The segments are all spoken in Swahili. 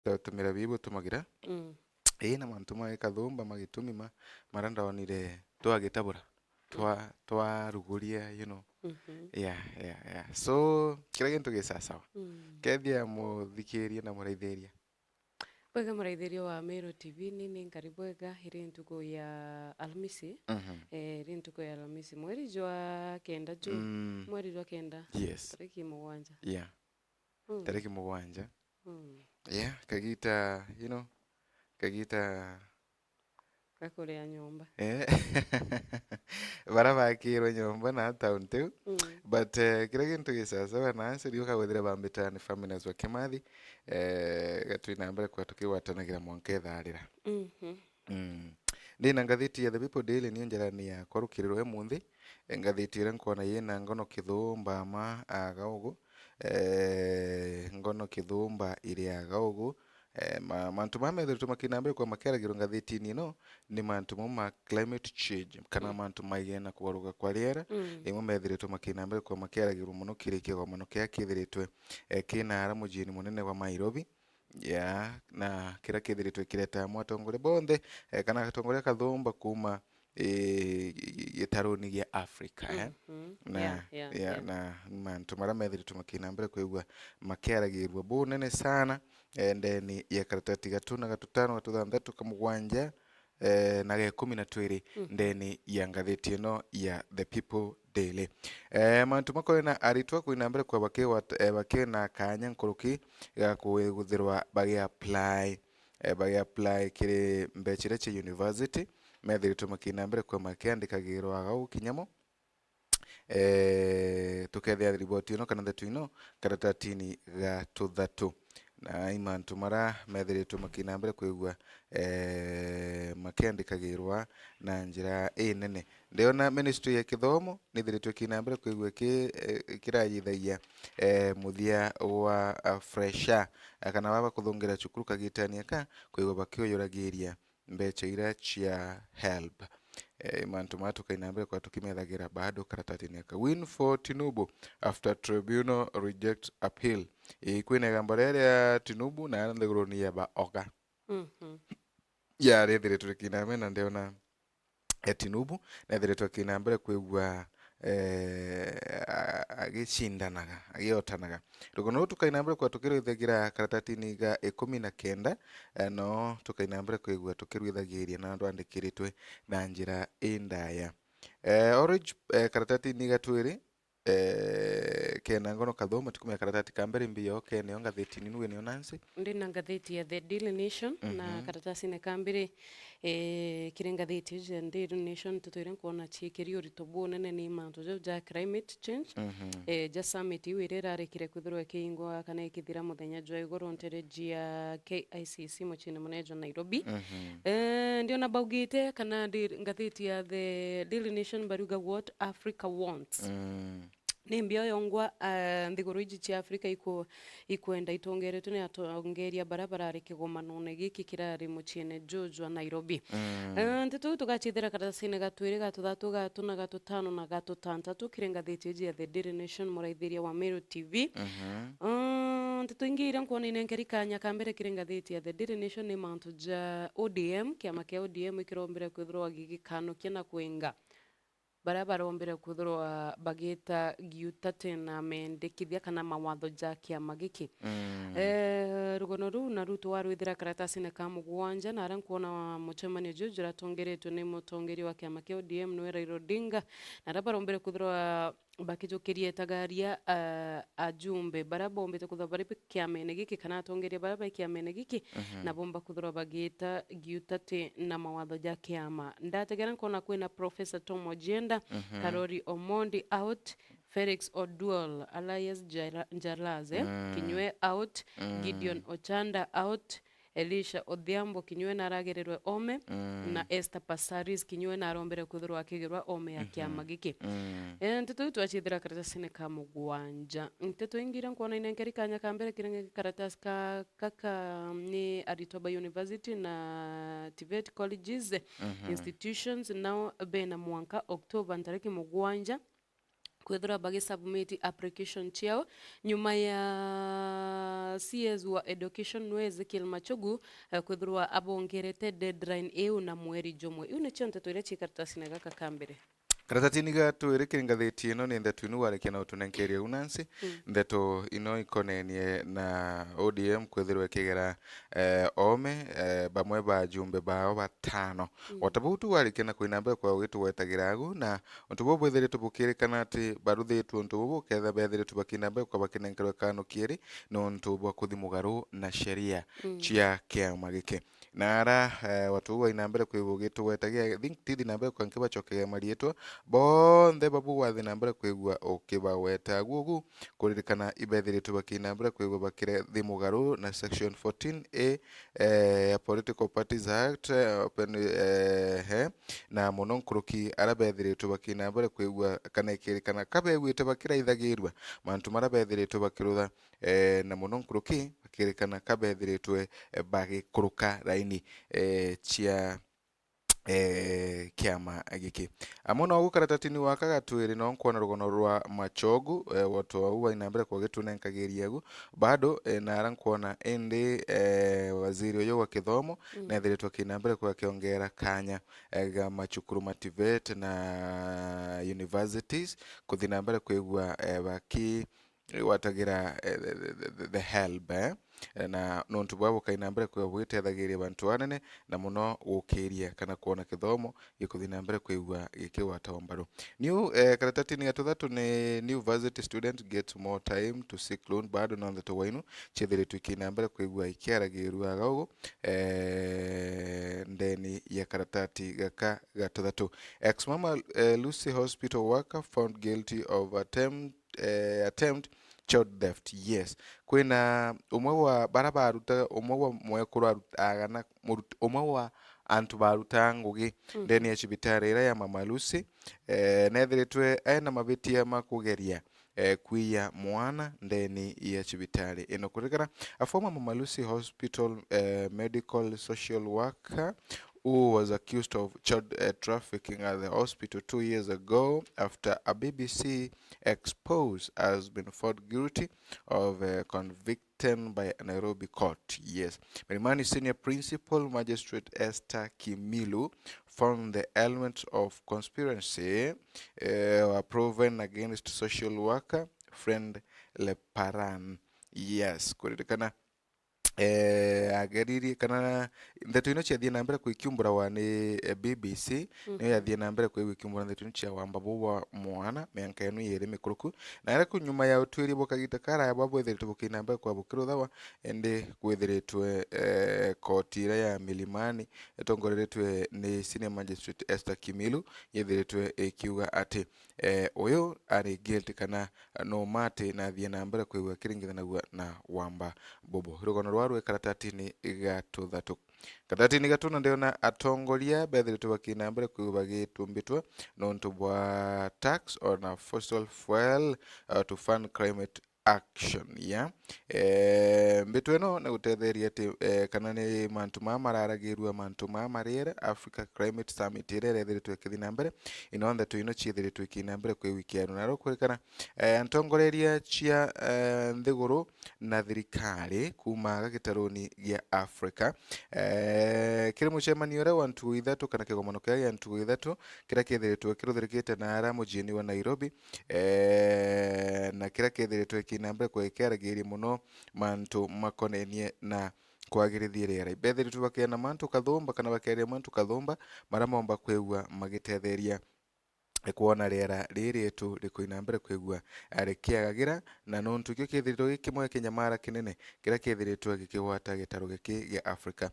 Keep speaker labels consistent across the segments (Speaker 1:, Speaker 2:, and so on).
Speaker 1: tumira bibu tumagira na mantu magikathumba magitumi marandaonire twagitabura twaruguria so kira gintu gisasawa kethia muthikiria na muraithiria
Speaker 2: Bwega muraithirio wa Meru TV nini nkaribwega iri ntuko ya Alhamisi iri ntuko ya Alhamisi mweri jwa kenda ju mweri jwa kenda
Speaker 1: yes
Speaker 2: tariki mugwanja
Speaker 1: tariki mugwanja kagita kagita
Speaker 2: gakuria nyumba
Speaker 1: barabakirwo nyumba na town tu but kira gintu gisasawa nansi rio kagwethire bambitani feminist wa Kimathi gatwina mbere kwa tukiwatanagira mwanketharira ndina ngathiti ya The People Daily niyo njarani ya kwarukirirwo emuthi ngathiti ira nkona yina ngono kithumba ma agaugu ngono kithumba iri agaugu mantu mamethiritwo makinambere kwa makeragirwo ngathiti-ini ino ni mantu ma climate change kana mantu maigena kugaruka kwa riera imwe methiritwo makinambere kwa makeragirwo muno kirikirwa muno kia kithiritwe kinara mujini munene wa Nairobi na kira kithiritwe kireta mwatongore bonthe kana gatongore kathumba kuma gitaruni gia Africa na mantu mara methiritwo makinambere kuigwa makeragirwo bunene sana ndeni ya karatati gatuna gatutano gatuthanthatu kamugwanja na gekumi na twiri ndeni ya ngathiti ino ya The People Daily mantu makore na aritwa kuina mbere kwa bake na kanya nkuruki ga kuguthirwa bagi apply kiri Mbechireche University methiritwo makina mbere kwa makiandikagirwo agau kinyamo tukethia riboti ino kana thatu ino karatatini gatuthatu na imantu mara methiritwo makina mbere kuigwa makiandikagirwa na njira nene ndiona ministry ya kithomo nithiritwo kina mbere kuigwa kirayithagia muthia wa fresha kana baba kuthungira cukuru kagitania ka kuigwa bakiyuragiria mbecha ira chia help mantu matu kainambere kwa tukimedhagira bado karatati aka win for Tinubu after tribunal reject appeal kwine gambarere ya Tinubu na antheguroni ya baoga ya rethiritwe kiname na ndeona Tinubu na rethiritwe kinambere kwigwa agicindanaga agiotanaga rugono tukainambere kwa tukirithagira karatati-ini ga 19 no tukainambere kwigwa tukirithagiria na andu andikiritwe na njira indaya orange karatati-ini ga twiri kena ngono kathoma tukumya karatati kambere mbio kene onga theti-ini nuwe ni Nancy
Speaker 2: ndina ngathiti ya The Daily Nation na karatasi-ini kambere kiri ngathiti ya The Daily Nation tutwire kuona chikiri urito bunene ni mantu ja climate change ja summit iwire rarekire kwithirwa kiingwa kana ikithira muthenya jwa iguru ntereji ya KICC muchine munejo Nairobi ndio na baugite kana ngathiti ya The Daily Nation baruga what Africa wants ni mbio yongwa nthiguru iji cia Africa ikwenda itongeretwe ni atongeria barabara ari kigomano giki kirari muchine jojwa Nairobi ntitu tugachithira karatasi-ini gatwiri gatuthatu gatuna gatutano na gatutantatu kirenga thiti ya The Daily Nation muraithiria wa Meru TV ntitu ingira nkuona inenkeri kanya kambere kirenga thiti ya The Daily Nation ni mantu ja ODM kiama kia ODM ikirombere kwithirwa gigikanukia na kwenga barabara ombere kuthirwa bagita giutate na mendekithia kana mawatho ja kiama giki rugono ru na ruto warwithira karatasi-ini ka mugwanja na arankuona muchemanio juju ratongeretwe ni mutongeri wa kiama kia ODM ni Raila Odinga na rabara ombere kuthirwa bakijukirie tagaria ajumbe baraba ombete kuthirwa bari kiama-ini giki kana atongeria baraba kiama-ini giki na bomba kuthirwa bagita giutate na mawatho ja kiama ndategera nkona kwina Professor Tom Ojienda Karori Omondi out Felix Oduol Elias Njalaze kinywe out Gideon Ochanda out Elisha Odhiambo kinywe na aragererwe ome na Esther Passaris kinywe na arombere kuthirwa akigirwa ome ya kiama giki ntetu twachithira karatasi-ini ka mugwanja ntetu ingira nkuona inenkeri kanya kambere kirenga karatasi kaka ni Aritoba University na TVET colleges institutions now bena mwanka October ntariki mugwanja kwethira bagi submit application chiao nyuma ya CS wa education no Ezekiel Machogu kwethirwa abongerete deadline eu na mweri jomwe iu ni chonte twire chikaratasi gaka kambere
Speaker 1: karatatini gatu iri ngathĩti ĩno nĩ ndeto inu warĩkia na ũtũnenkeria unansi ndeto ino ikonenie na ODM kwethirwa kigera ome bamwe ba jumbe bao batano watabutu warĩkia na kwinamba kwa witu wetagiragu na untu bobo ithire tubukirikana ati baruthitu untu bobo ketha bethire tubakinamba kwa bakinenkerwa kano kiri no untu bwa kuthimugaru na sheria chia kiama giki nara watu wa inambere kwibugitu wetagia think tithi nambere kwa nkiba chokega marietwa bonthe babu wathi nambere kwigua ukiba weta gugu kuririkana ibethire tubakinambere kwigua bakire thimugaru na section 14A ya Political Parties Act open na mononkuruki arabethire tubakinambere kwigua kana ikirikana kabegwite bakira ithagirwa mantu marabethire tubakirutha na mononkuruki bakirikana kabethiritwe bagikuruka raini chia kiama giki amono gukaratatini wakagatwiri no nkuona rugono rwa Machogu watu wa inambere kwa gitunenkagiria bado na arankuona indi waziri uyu wa kithomo na ethiritwe kinambere kwa kiongera kanya ga machukuru motivate na universities kuthinambere kwigua baki watagira the help na nontu bwabo kainambere kwa bwitethagirya bantu anene na muno gukiria kana kuona kithomo gikuthinambere kwigua gikiwata mbaru new karatatini gatuthatu ni new varsity student get more time to seek loan bado na ndeto wainu chethire tukinambere kwigua ikiaragirwa gago ndeni ya karatati gaka gatuthatu ex mama Lucy hospital worker found guilty of attempt child theft. Yes, kwina umwe wa barabaruta umwe wa mwekuru agana umwe wa antu baruta ngugi ndeni ya chibitari ira ya mama Lucy nethiritwe ena mabitia makugeria kwiya mwana ndeni ya chibitari ino kurikana a former mama Lucy hospital medical social worker who was accused of child trafficking at the hospital 2 years ago after a BBC expose has been found guilty of convicted by a Nairobi court. Yes. Milimani Senior Principal Magistrate Esther Kimilu found the elements of conspiracy were proven against social worker friend Leparan. Yes. Kuririkana ageriri kana ndeto ino chia na mbere kwikiumbura wa ni BBC no yathie na mbere kwikiumbura ndeto ino chia wamba bwa mwana mianka eno yere mikuruku na era kunyuma ya utwiri bukagita kara ya babo ethiritwe bukina mbere kwa bukiruthawa ende kwithiritwe kotira ya Milimani etongoreretwe ni Senior Magistrate Esther Kimilu yethiritwe ikiuga ati uyu ari guilty kana no mate na thie na mbere kwigua kiringithana na wamba bobo rugono rwa karatatini gatuthatu karatatini gatuna ndiona atongoria bethiritwe bakina mbere kwigua bagitumbitwa nontu bwa tax on fossil fuel to fund climate action ya mbitu eno na gutetheria ati kana ni mantu mararagirwa mantu marera Africa Climate Summit ire ethiritwe kithina mbere inonde tu ino chithiritwe kina mbere kwi wiki ya naro kurikana antongoreria chia nthiguru na thirikari kuma gagitaroni gia Africa kiri mucemanio ria wa ntugu ithatu kana kigomano kia ntugu ithatu kira kithiritwe kiruthirikite na ara mujini wa Nairobi na kira kithiritwe kina mbere kwa ikiaragiri muno mantu makonenie na kwagirithia riera bethiritwe bakiana mantu kathumba kana bakeria mantu kathumba maramomba kwigua magitetheria kuona riera riritu rikuina mbere kwigua arikiagagira na nontu kyo kithiritwe kimwe kinyamara kinene kira kithiritwe gikiwata gitaro giki gia Africa.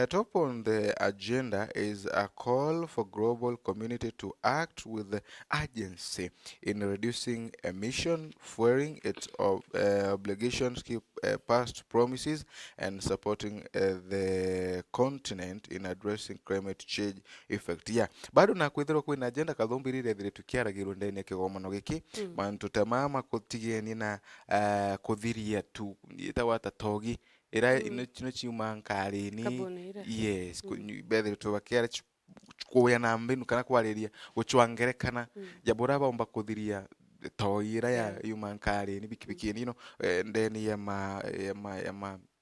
Speaker 1: Top on the agenda is a call for global community to act with urgency in reducing emission, fulfilling its obligations, keep past promises and supporting the continent in addressing climate change effect. Yeah, bado na kwithirwa kwina agenda kathumbi rire thiritwe kiaragirwo ndeni kigomano giki mantu tamama kutigeni na kuthiria tu itawata togi ira ino chiuma nkarini yes bethiritwe bakiara kuya na mbinu kana kwariria guchwangerekana jabura baomba kuthiria toira ya yumankari ni bikibiki you know ndeni ya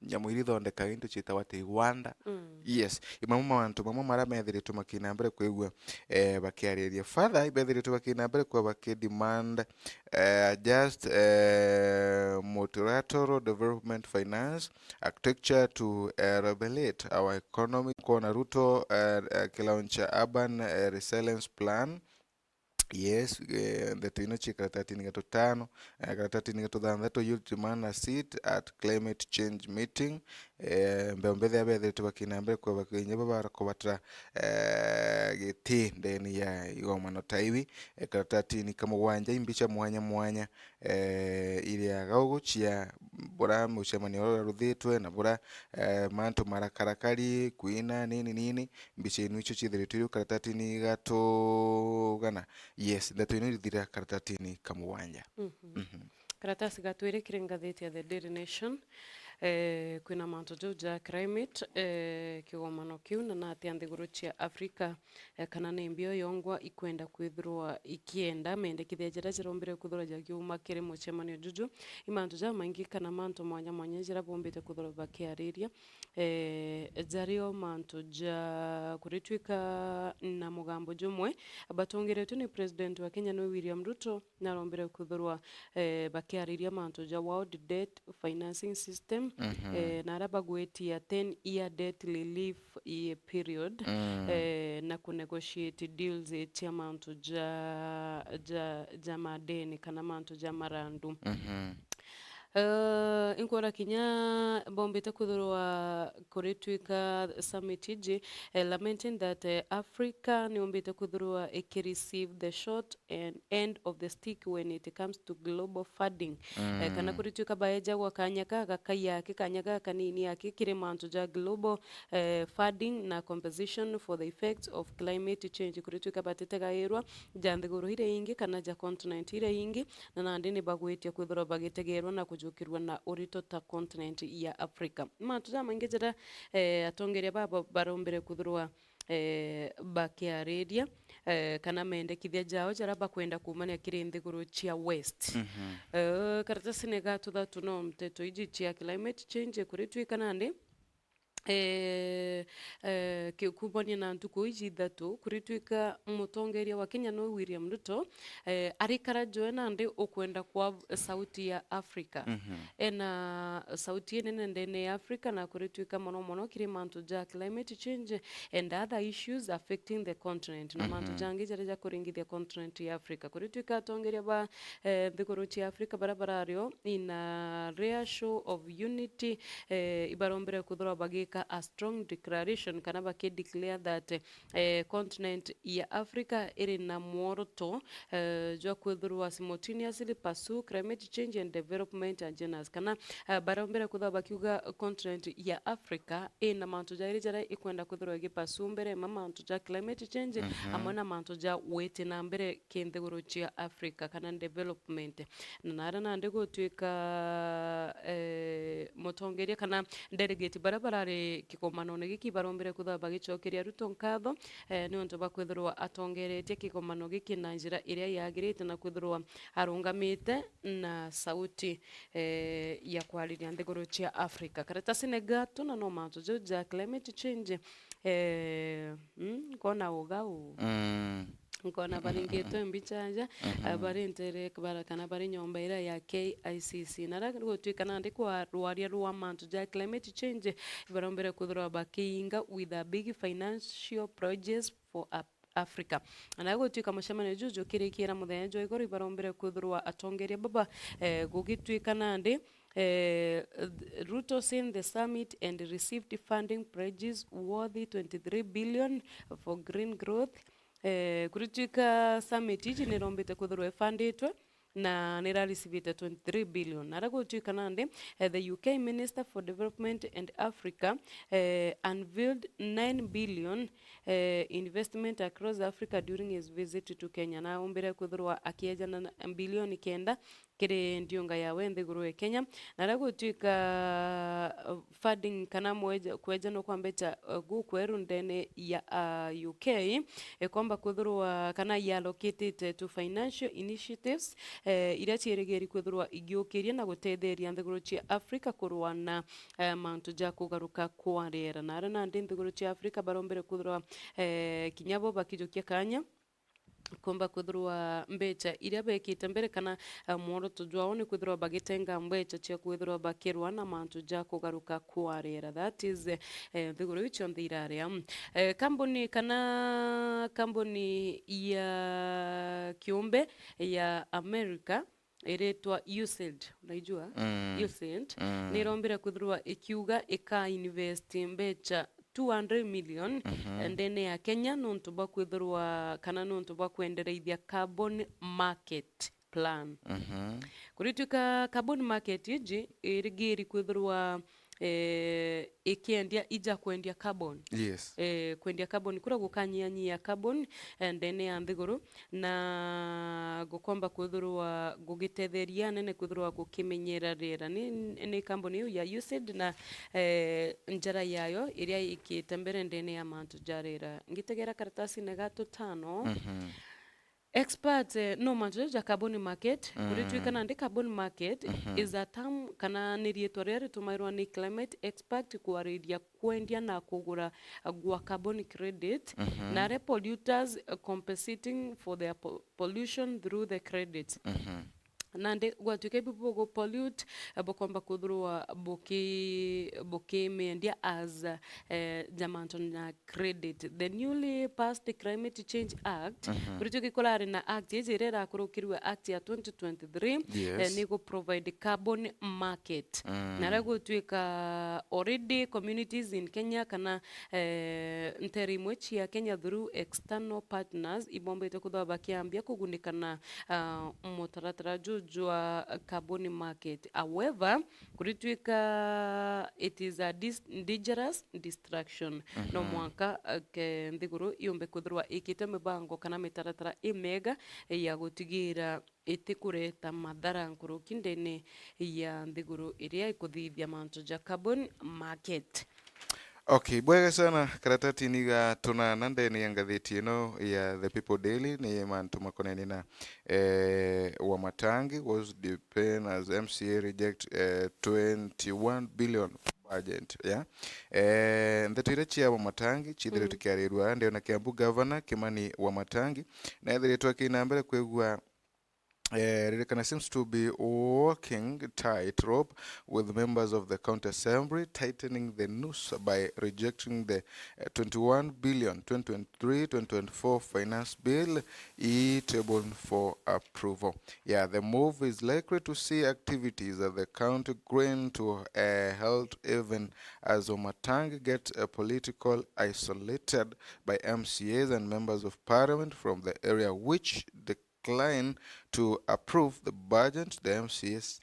Speaker 1: nyamu iri thondeka into chitawa Tigwanda. Yes, imamo mantu mamwe mara methiritwe makina mbere kwigua bakiariria further bethiritwe bakina mbere kwa bakidemand just multilateral development finance architecture to regulate our economy. Kona Ruto kilauncha urban resilience plan. Yes, ndeto ino chikaratati ningato 5 karatati ningato 6 youth demand a seat at climate change meeting. Mbembethe abethe tubakina mbere kwa bakinye babarako batra giti ndeni ya igomano taiwi karatati ni kamugwanja imbicha mwanya iria gauguchia bura mucemanio ruthitwe na bura mantu marakarakari kuina nini mbicha inu icho chithiritwe karatati ni gato gana. Yes, ndeto ino ithira karatati ni kamugwanja.
Speaker 2: Karatasi gatwire kiri ngatheti ya The Daily Nation. Kwina mantu jau ja climate kigomano kiu na nati nthiguru cia Africa kana ni mbio yongwa ikwenda kwithirwa ikienda mendekithia njira cirombire kwithirwa jakiuma kiri mucemanio juju imantu ja maingi kana mantu mwanya jira bombite kwithirwa bakiariria jario mantu ja kuritwika na mugambo jumwe batongeretwe ni president wa Kenya no William Ruto na rombire kwithirwa bakiariria mantu ja world debt financing system na araba gwetia 10-year debt relief period na kunegotiate deals tia mantu ja madeni kana mantu ja marandu. Inkora kinya bombete kuthurwa kuritwika summit iji lamenting that Africa ni bombete kuthurwa receive the short and end of the stick when it comes to global funding. Kana kuritwika baeja kwa kanyaka kanyaka kanini yake kire mantu ja global funding na composition for the effects of climate change kuritwika batete gairwa janthiguru hire ingi kana ja continent hire ingi na nandini bagwetia kuthurwa bagitegerwa na kujukirwa na urito ta continent ya Africa. Mantu ja maingi jira atongeria baba barombere kuthurwa bakiariria kana mendekithia jao jara bakwenda kumania kiri nthiguru chia west. Karatasi nega tuthatu no mteto iji chia climate change kuritwika nandi kuboni na ntuko iji thatu kuritwika mutongeria wa Kenya no William Ruto arikara joena ndi okwenda kwa sauti ya Africa na sauti nene ndene ya Africa na kuritwika mono kiri mantu ja climate change and other issues affecting the continent na mantu jangi jareja kuringithia continent ya Africa kuritwika tongeria ba thiguru cia Africa barabarario in a rare show of unity ibarombere kuthura bagika a strong declaration kana declare that continent ya Africa iri na mworoto jwa kwithurwa simultaneously pursue climate change and development agendas kana barombere kuthura bakiuga continent ya Africa ina mantu jairi jara ikwenda kwithurwa gipasu mbere mantu ja climate change amona mantu ja wete na mbere kinthiguru cia Africa kana development na nara na ndego twika mutongeria kana delegate barabarare kikomano ne giki barombere kutha bagicokeria Ruto nkatho ni onto bakwithirwa atongeretie kikomano giki na njira iria yagirite na kwithirwa arungamite na sauti ya kwariria nthiguru cia Africa karatasi ne gato na no mantu ja climate change kona ugau nkona baringeto mbichanja barintere kubara kana bari nyomba ira ya KICC nara gutwika nandi kwa rwaria rwa mantu ja climate change barombere kuthura bakinga with a big financial projects for Africa. Anagotwika mucemano juju kirikira muthenya jo igoro barombere kuthurwa atongeria baba gugitwika nandi Ruto sent the summit and received funding pledges worth 23 billion for green growth. Kuritwika summit iji nirombete kuthurwa funditwe na nirarisivite 23 billion naragotwika nande the UK Minister for Development and Africa unveiled 9 billion investment across Africa during his visit to Kenya na ombere kuthurwa akieja na bilioni 9 kiri ndiunga yawe nthiguru ya Kenya na ragutwika funding kana kweja no kwambeta gukweru ndene ya UK kwamba kwithirwa kana allocated to financial initiatives iria ciirigeri kwithirwa igiukiria na gutetheria nthiguru cia Africa kurwa na mantu ja kugaruka kwa riera na arana ndi nthiguru cia Africa barombere kwithirwa kinyabo bakijukia kanya kumba kwithirwa mbecha iria bekite mbere kana mworoto jwao ni kwithirwa bagitenga mbecha cia kwithirwa bakirwa na mantu ja kugaruka kwa riera. That is thiguru icio nthiraria kambuni ya kiumbe ya America iretwa USAID unaijua USAID ni rombira kwithirwa ikiuga invest mbecha 200 million ndene ya Kenya nontu bwa kwithirwa kana nontu bwa kwendereithia carbon market plan kurituka carbon market iji irigiri kwithirwa ikiendia ija kwendia carbon kwendia carbon kura gukanyia carbon ndene ya nthiguru na gukomba kwithirwa gugitetheria nene kwithirwa gukimenyera rira ni company yu ya USAID na njara yayo iria ikitembere ndene ya mantu jarira ngitegera karatasi na gato tano expert no mantu ja carbon market kuritwikana ndi carbon market is a term kana ni rietwa ria tumairwa ni climate expert kuariria kwendia na kugura gwa carbon credit na re polluters compensating for their pollution through the credits nande gwatuke bibo go pollute bokomba kudhurwa boki mendia as jamanton na credit. The newly passed Climate Change Act kurituke kolari na act yezerera kurukirwa act ya 2023 ni go provide carbon market na rago tuika already communities in Kenya kana nterimwechi ya Kenya through external partners ibombe tekudwa bakiambia kugunikana motaratara jua carbon market. However, kurituika it is a dangerous distraction no mwaka ke nthiguru iumbe kuthirwa ikite mibango kana mitaratara imega ya gutigira itikureta madhara nkuruki ndene ya nthiguru iria ikuthithia mantu ja carbon market.
Speaker 1: Okay, bwega sana karatati niga tunana ndeni ya ngatheti ino ya The People Daily ni mantu makoneni na Wamatangi was depend as MCA reject 21 billion budget ndetwirechi ya Wamatangi chithire tukiarirwa ndio na Kiambu governor Kimani Wamatangi na ethire kinambere kwegwa Ririkana seems to be walking tightrope with members of the county assembly, tightening the noose by rejecting the 21 billion 2023-2024 finance bill tabled for approval. Yeah, the move is likely to see activities at the county growing to halt even as Omatang get political isolated by MCAs and members of parliament from the area, which decline to approve the budget. The MCS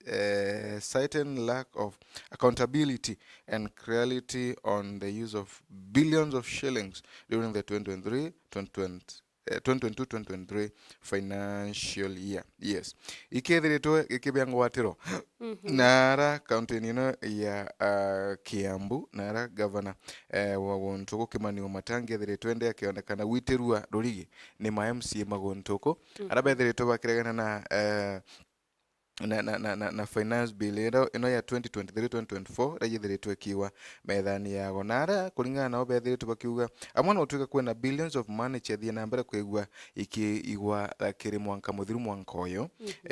Speaker 1: citing lack of accountability and clarity on the use of billions of shillings during the 2022-2023 financial year. Yes. Ikethirito ikibiango watiro. Nara county nino ya Kiambu nara governor wa Gontoko Kimani Wamatangi ethirito ende akionekana witirua rurigi ni ma MCA magontoko araba ethirito bakiregana na finance bill ino ya 2023-2024 rajithiritwo ikiwa methani ya gonara kuringana na obethiritwo bakiuga amwe no tuika kwena billions of money chathie na mbere kwigwa ikiigwa kiri mwanka muthiru mwanka uyu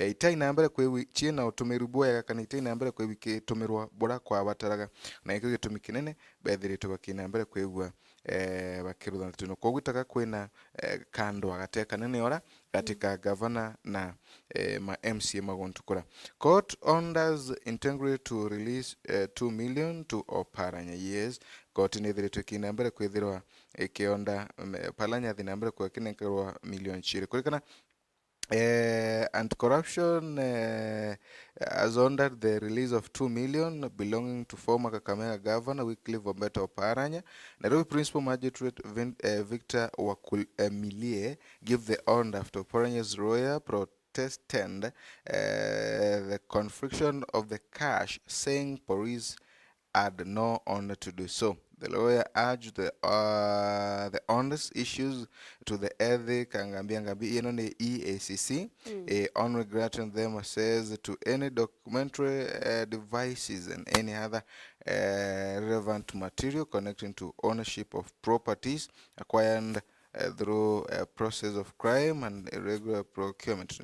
Speaker 1: itai na mbere kwewi china utumiru bwega kana itai na mbere kwewi kitumirwa bora kwa bataraga na ikyo gitumi kinene bethiritwo bakina mbere kwigwa bakirutha tuno kogwitaga kwena kando agateka nene ora katika governor na ma MCA magontukura. Court orders integrity to release 2 million to Oparanya. Yes, court nithiritwe kinambere kwithirwa ikionda Palanya thinambere kwa kinenkerwa million chiri kurikana anti-corruption has ordered the release of 2 million belonging to former Kakamega Governor Wycliffe Ombeta Oparanya. Nairobi Principal Magistrate Victor Wakumilie give the order after Oparanya's lawyer contested the confiscation of the cash, saying police had no honor to do so. The lawyer urged the honest issues to the ethic Ngambi EACC, on granting them access to any documentary devices and any other relevant material connecting to ownership of properties acquired through a process of crime and irregular procurement.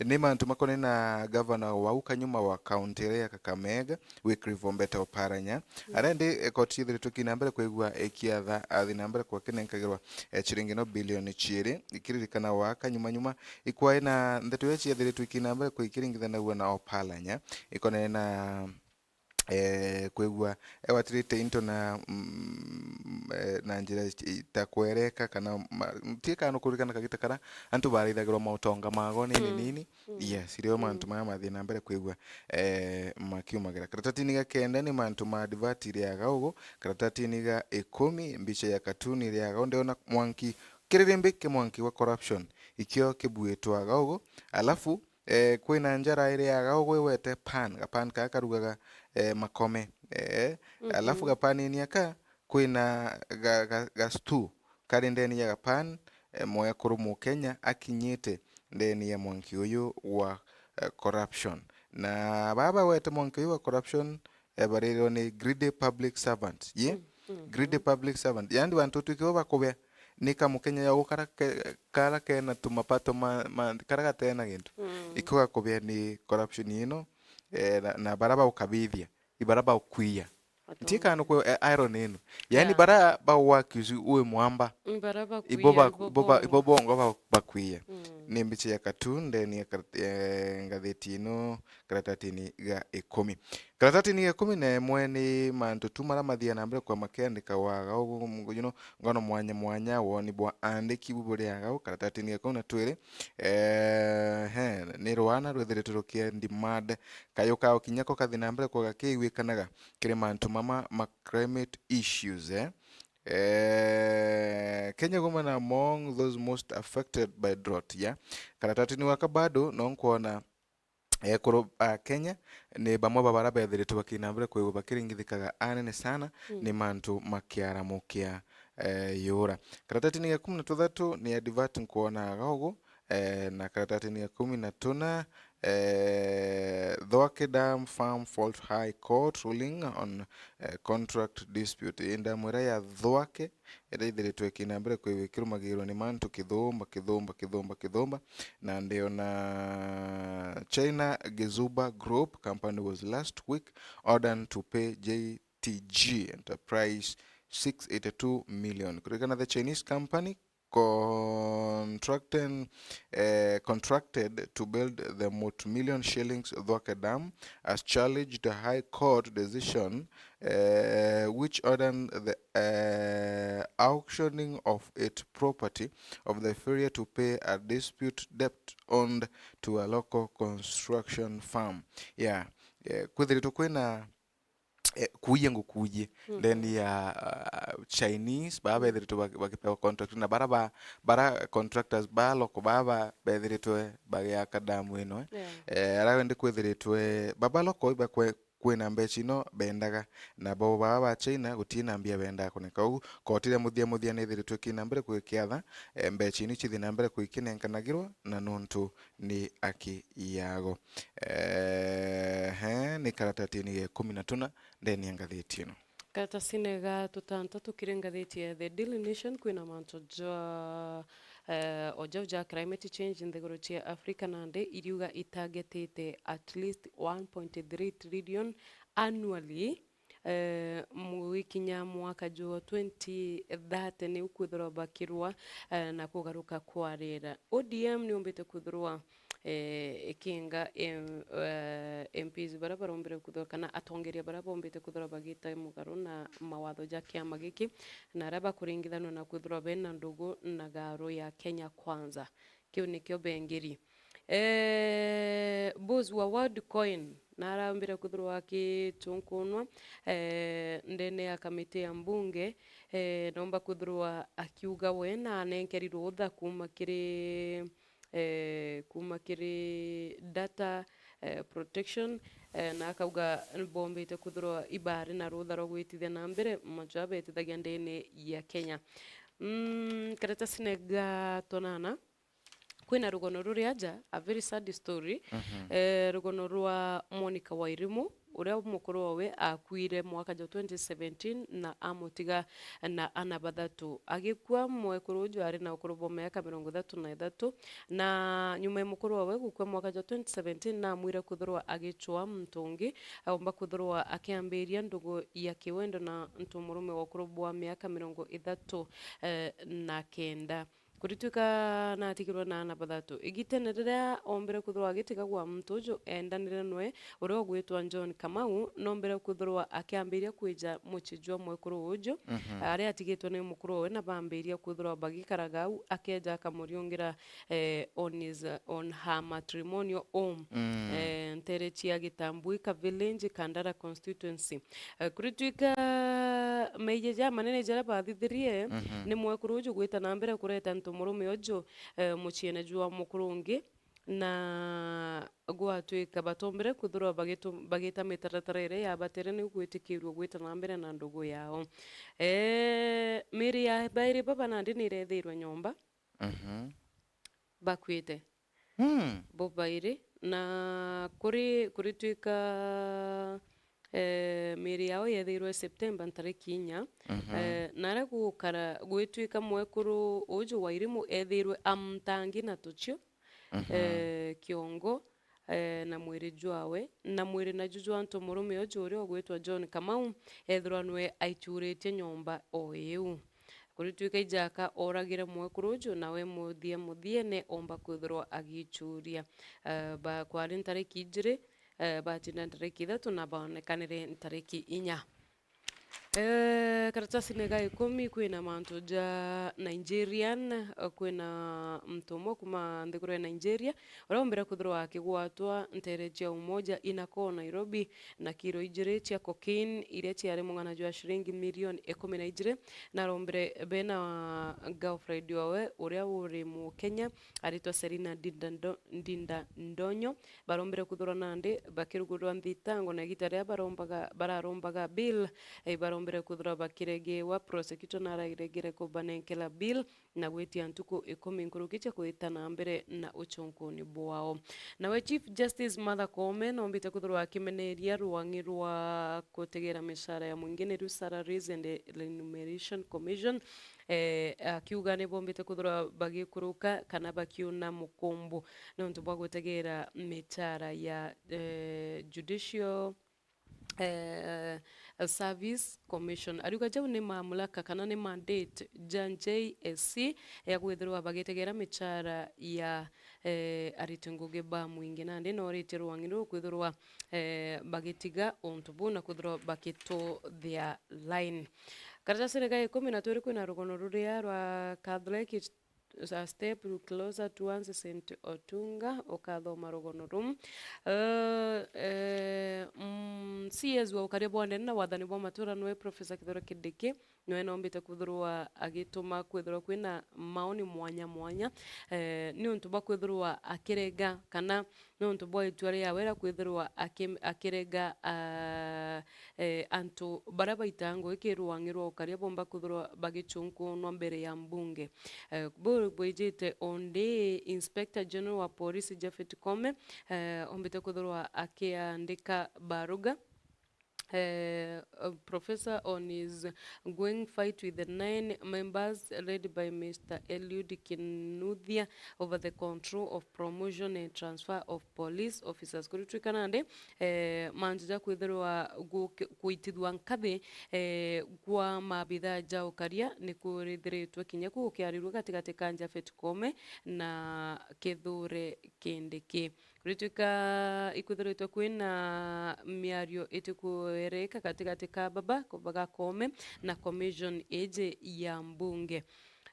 Speaker 1: Ni mantu makone na governor wa ukanyuma wa county ya Kakamega Wycliffe Ombeta Oparanya arende koti ithire tukinambere kwigua ekiatha athinambere kwa kinenkagirwa chiringi no bilioni 2 ikiririkana wa kanyuma ikwae na ndeto yechi ithire tukinambere kwa ikiringithana na Oparanya ikone na kwegua ewatirite into na njira itakwereka kana tika no kurikana kagita kara antu barithagirwa mautonga mago nini yes irio mantu maya mathina mbere kwegua makiumagira karatati ga kenda ni mantu ma advert iriaga ugo karatati ga 10 mbicha ya katuni iriaga ndeona mwanki kiririmbike mwanki wa corruption ikio kibuetwaga ugo alafu kwina njara iriaga ugo wete pan kakarugaga makome alafu gapani ni aka kwina ga stew kari ndeni ya gapan moya kurumu Kenya akinyite ndeni ya mwanki uyu wa corruption na baba wete mwanki uyu wa corruption barero ni greedy public servant greedy public servant yandi wantu tukiwa bakobya nika mukenya ya ukara kara kena tumapato kara tena gintu ikiwa kobya ni corruption ino na baraba ukabithia ibaraba ukwiya ntika no ko iron ino yani baraba wakizu uwe mwamba iboba bakwiya nimbiche ya katunde ni ngatheti ino karatatini ga 10 karatati ni 10 na mwene mantu tumara mathia na mbere kwa makendika waga ugo ngono mwanya woni bwa andiki buburi yaga karatati ni 10 na twire ni rwana rwethire turukia ndimad kayo kao kinyako kathina mbere kwa gakiwikanaga kire mantu ma climate issues Kenya women are among those most affected by drought karatati ni wakabado nonkuona Kenya ni bamwe babara bethiritwe bakinambire kwe bakiringithikaga anene sana ni mantu makiaramukia yura karatati ni 13 ni advert nkuona gago na karatati ni 14 Dhwake Dam Farm Fault High Court ruling on contract dispute inda mwera ya Dhwake ithithiritwe kinambire kwibikirumagirwo ni mantu kithumba na ndio na China Gezuba Group company was last week ordered to pay JTG Enterprise 682 million kulingana the Chinese company contracted to build the multi-million shillings Dhwake Dam as challenged the High Court decision which ordered the auctioning of its property of the inferior to pay a dispute debt owed to a local construction firm. Kwithirito kwina kuye ngukuje then ya Chinese baba ethirito bakipewa contract na bara contractors loko baba bethiritwe bagya kadamu ino arawende kwithiritwe baba loko iba kwina mbechi no bendaga na bo baba China gutina mbia benda kuneka u kotire muthia nithiritwe kinambere kwikiatha mbechi ni chithina mbere kwikinenkanagirwa na nontu ni aki yago ni karatati ni 13 ndeni ngatheti ino
Speaker 2: karatasi ga tutanta tukire ngatheti ya The Daily Nation kwina manto oja climate change in the Gorotia Africa nande iriuga itagetete at least 1.3 trillion annually mwikinya mwaka jo 2030 ni ukwithirwa bakirwa na kugaruka kwa rira ODM ni umbite kwithirwa ikinga MPs bara barombere kuthora kana atongeria bara bombete kuthora bagita mugaru na mawatho ja kiama giki na raba kuringithano na kuthora bena ndugu na garo ya Kenya kwanza kiu nikyo bengeri Boss wa World Coin narambira kuthurwa akitunkunwa ndene ya kamiti ya mbunge nomba kuthurwa akiuga wena anenkeri rutha kuma kiri kuma kiri data protection na akauga bombite kuthirwa ibari na rutha rwa gwitithia na mbere macho betithagia ndini ya Kenya. Karatasi nega tonana kwina rugono ruria nja, a very sad story. Rugono rwa Monica Wairimu uria mukuru wawe akuire mwaka ja 2017 na amutiga na ana bathatu. Agikua mwekuru uju ari na ukuru bwa miaka 33 na nyuma ya mukuru wawe gukua mwaka ja 2017 na amwire kuthirwa agichwa mtungi aumba kuthirwa akiambiria ndugu ya kiwendo na ntumurume wa ukuru bwa miaka 30 na kenda. Kurituika na atikirwa na ana bathatu igitene riria ombere kuthirwa agitiga gwa mtuju endanire nwe uria gwitwa John Kamau nombere kuthirwa akiambiria kwija muchijwa mwekuru uju aria atigitwe ni mukuru we na bambiria kuthirwa bagikaraga au akeja akamuriungira on her matrimonial home nterechia Gitambui ka village Kandara constituency. Kurituika meije manene jara bathithirie ni mwekuru uju gwita na mbere kureta ntumurume uju muchiene jwa mukurungi na gwatuika batombere kuthirwa bagita mitaratara ire yabatere ni gwitikirwo gwita na mbere na ndugu yao. Miri ya bairi baba nandi ni rethirwe nyomba bakwite bo bairi na kurituika miri yao yethirwe September tariki 4 nara gukara gwituika mwekuru uju Wairimu ethirwe amtangi na tuchio kiongo na mwiri jwawe na mwiri na jujwa ntumurume uju uria ogwitwa John Kamau ethirwa nwe aichuritie nyomba o iu. Kurituika ijaka oragire mwekuru uju nawe muthie ne omba kuthirwa agichuria ba kwari tariki 2 batina tariki 3 na baonekanire tariki 4. Karatasi nega 10 kwina mantu ja Nigerian kwina mtomo kuma ndikuru ya Nigeria urombera kuthirwa akigwatwa ntere cia umoja inako Nairobi na kiro ijire cia cocaine iria ciari mungana jwa shilingi milioni 12 na rombere bena girlfriend wawe uria uri mu Kenya aritwa Serena Ndinda Ndonyo barombere kuthirwa nandi bakirugurwa nthitango na gitaria bararombaga bill barombere kuthirwa bakiregewa prosecutor na aragiregere kubanenkela bill na gwitia ntuku 10 nkurukiche kuita na mbere na uchunkuni bwao. Nawe Chief Justice Martha Koome nombite kuthirwa akimeneria ruangi rwa kutegera mishara ya mwingine ru Salaries and Remuneration Commission akiuga ni bombite kuthirwa bagikuruka kana bakiuna mukombo nontu bwa gutegera mishara ya Judicial Service Commission ariuga jau ni mamlaka kana ni mandate JSC ya gwithirwa bagitegera michara ya aritunguge ba mwingi nandi no ritirwa ngiru kwithirwa bagitiga ontubu na kwithirwa bakito their line. Karatasi rega 12 kwina rugono ruria rwa Catholic a step closer towards St. Otunga okathoma rugono rum CS wa ukaria bwande na wathani bwa matura nwe Professor Kithoro Kindiki nwe nombite kuthirwa agituma kwithirwa kwina maoni mwanya ni untu bwa kwithirwa akirega kana ni untu bwa itwari ya wera kwithirwa akirega antu baraba itango ikirwangirwa ukaria bomba kuthirwa bagichunku no mbere ya mbunge bwijite onde Inspector General wa Police Japhet Koome ombite kuthirwa akiandika baruga professor on his going fight with the 9 members led by Mr. Eliud Kinuthia over the control of promotion and transfer of police officers. Kuritrikanande manjja kwithirwa kuitithwa nkathi kwa mabitha jao karia ni kurithiritwe kinya ku kiarirwa katikati ka Japhet Koome na Kithure Kindiki. Kuritrika ikuthiritwe kwina miario itikuereka katikati ka baba kubaga Koome na commission eje ya mbunge.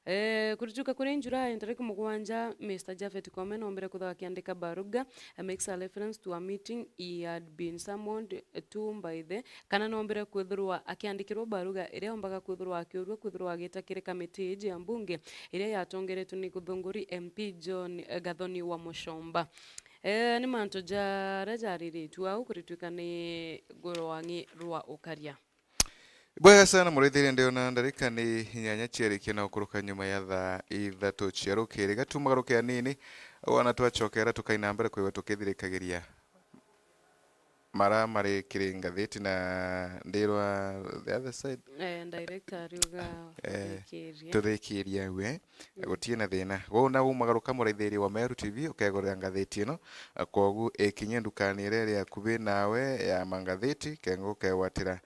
Speaker 2: Kurituka kuri July tariki mugwanja Mr. Japhet Koome nombere kutha akiandika baruga makes a reference to a meeting he had been summoned to by the kana nombere kwithirwa akiandikirwo baruga iria ombaga kwithirwa akiurwo kwithirwa agitakire kamiti ya mbunge iria yatongeretwo ni kuthunguri MP John Gathoni wa Mushomba. Ni manto jara jariritu au kurituka ni gorowangi rwa ukaria.
Speaker 1: Bwega sana murethere ndiona ndarika ni inyanya cierekia na ukuruka nyuma ya thaa ithatu cia rukiri gatumagaruke anini wana twachokera tukaina mbere kwiwe tukithirikagiria mara mari kiringathiti na ndirwa the other side
Speaker 2: director riuga
Speaker 1: tuthikiria we gutie na thina wona umagaruka mureitheri wa Meru TV ukegorera ngathiti ino kogu ikinye ndukani ire ya kubi nawe ya mangathiti kengo kewatira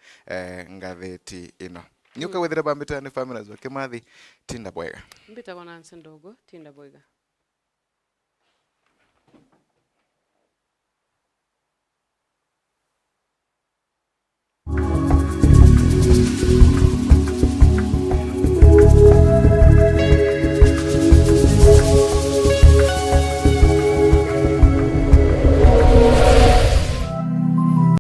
Speaker 1: ngathiti ino nyuka wethera bambita ni families wa Kimathi tinda bwega
Speaker 2: mbita wana ndogo tinda bwega.